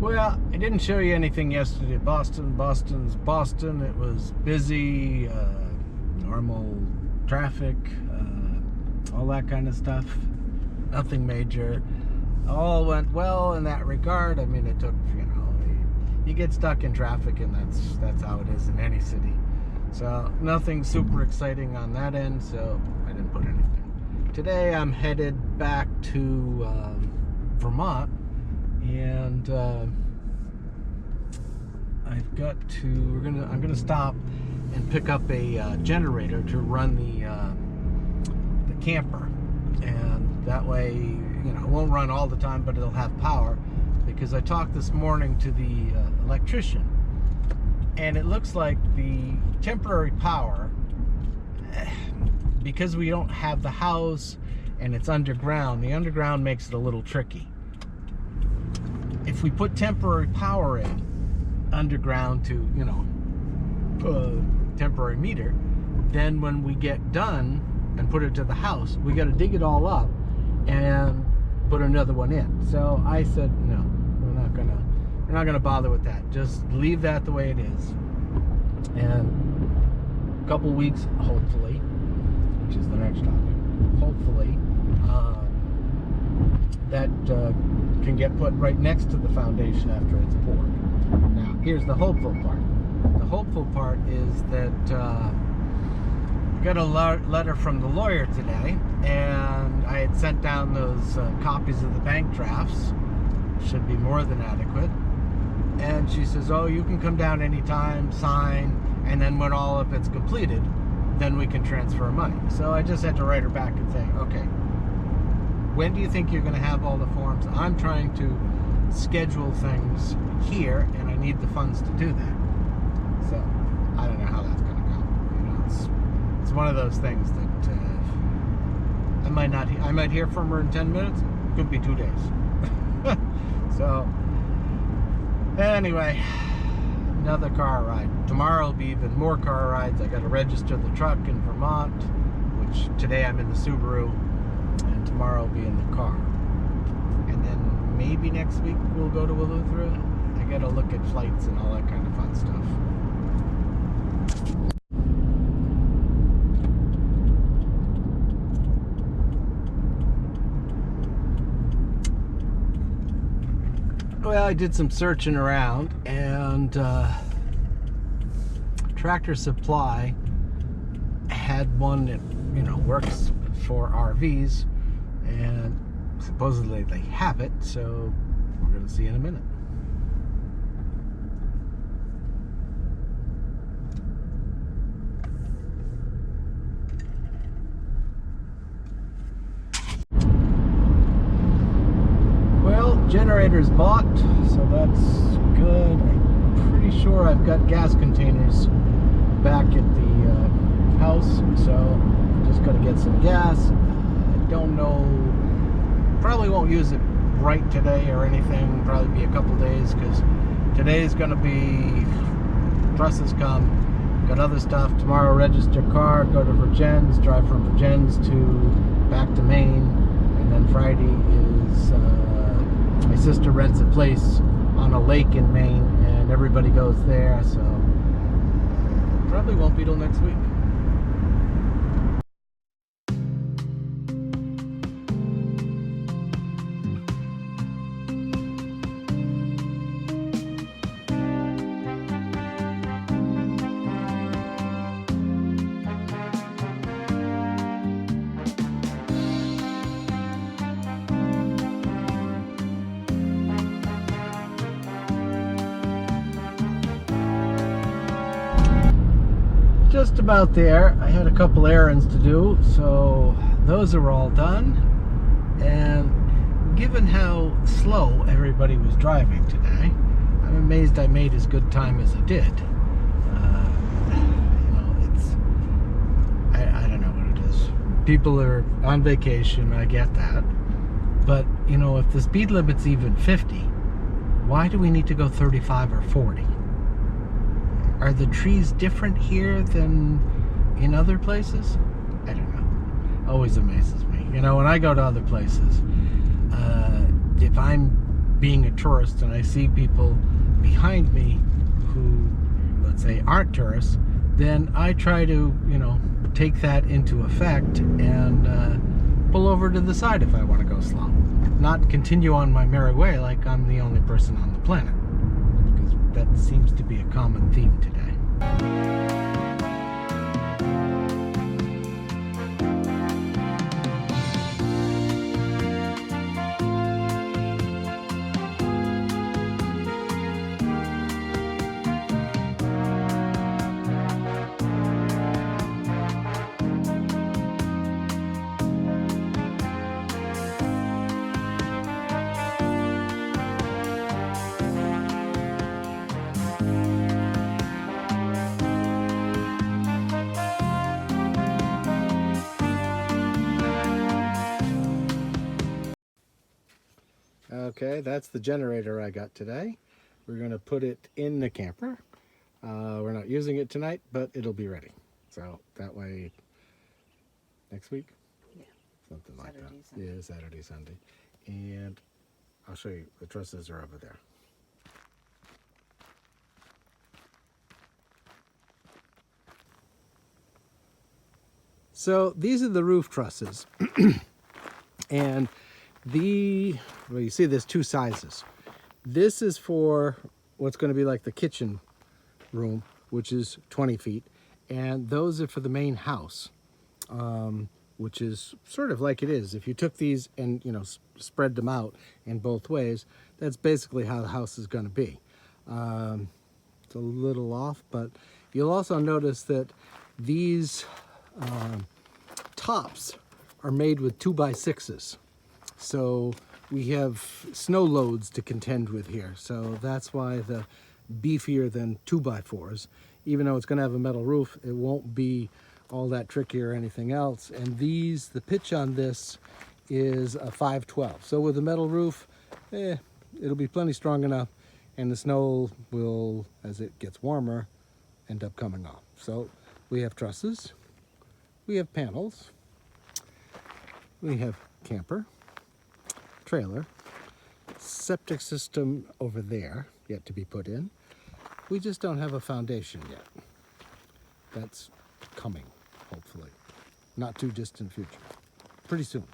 Well, I didn't show you anything yesterday. Boston's Boston. It was busy, normal traffic, all that kind of stuff. Nothing major. All went well in that regard. I mean, it took, you get stuck in traffic, and that's how it is in any city. So nothing super exciting on that end, so I didn't put anything. Today I'm headed back to Vermont, and I'm gonna stop and pick up a generator to run the camper, and that way, it won't run all the time, but it'll have power. Because I talked this morning to the electrician, and it looks like the temporary power, because we don't have the house and it's underground, the underground makes it a little tricky. If we put temporary power in underground to, temporary meter, then when we get done and put it to the house, we got to dig it all up and put another one in. So I said, no, we're not gonna bother with that. Just leave that the way it is. And a couple weeks, hopefully, which is the next topic, hopefully, that can get put right next to the foundation after it's poured. Now, here's the hopeful part. The hopeful part is that I got a letter from the lawyer today, and I had sent down those copies of the bank drafts. Should be more than adequate. And she says, oh, you can come down anytime, sign, and then when all of it's completed, then we can transfer money. So I just had to write her back and say, okay, when do you think you're going to have all the forms? I'm trying to schedule things here, and I need the funds to do that. So I don't know how that's going to go. It's one of those things that I might hear from her in 10 minutes. It could be 2 days. So anyway, another car ride. Tomorrow will be even more car rides. I got to register the truck in Vermont, which today I'm in the Subaru, and tomorrow I'll be in the car. And then maybe next week we'll go to Eleuthera. I got to look at flights and all that kind of fun stuff. Well, I did some searching around, and Tractor Supply had one that, works for RVs, and supposedly they have it, so we're going to see in a minute. Generator's bought, so that's good. I'm pretty sure I've got gas containers back at the house, so I'm just gonna get some gas. I don't know, probably won't use it right today or anything, probably be a couple days, because today's gonna be Trusses come, got other stuff. Tomorrow register car, go to Virgins, drive from Virgins to back to Maine, and then Friday is my sister rents a place on a lake in Maine, and everybody goes there, so probably won't be till next week. Just about there. I had a couple errands to do, so those are all done. And given how slow everybody was driving today, I'm amazed I made as good time as I did. I don't know what it is. People are on vacation, I get that. But, if the speed limit's even 50, why do we need to go 35 or 40? Are the trees different here than in other places? I don't know. Always amazes me. When I go to other places, if I'm being a tourist and I see people behind me who, let's say, aren't tourists, then I try to, you know, take that into effect and pull over to the side if I want to go slow. Not continue on my merry way like I'm the only person on the planet, because that seems to be a common theme today. Okay, that's the generator I got today. We're going to put it in the camper. We're not using it tonight, but it'll be ready. So that way, next week? Yeah. Something like Saturday, that. Sunday. Yeah, Saturday, Sunday. And I'll show you, the trusses are over there. So these are the roof trusses. And well, you see there's two sizes. This is for what's going to be like the kitchen room, which is 20 feet. And those are for the main house, which is sort of like it is. If you took these and, you know, spread them out in both ways, that's basically how the house is going to be. It's a little off, but you'll also notice that these tops are made with 2x6s. So we have snow loads to contend with here. So that's why the beefier than 2x4s. Even though it's going to have a metal roof, it won't be all that tricky or anything else. And these, the pitch on this is a 512. So with a metal roof, it'll be plenty strong enough, and the snow will, as it gets warmer, end up coming off. So we have trusses, we have panels, we have camper, trailer, septic system over there yet to be put in. We just don't have a foundation yet. That's coming, hopefully. Not too distant future. Pretty soon.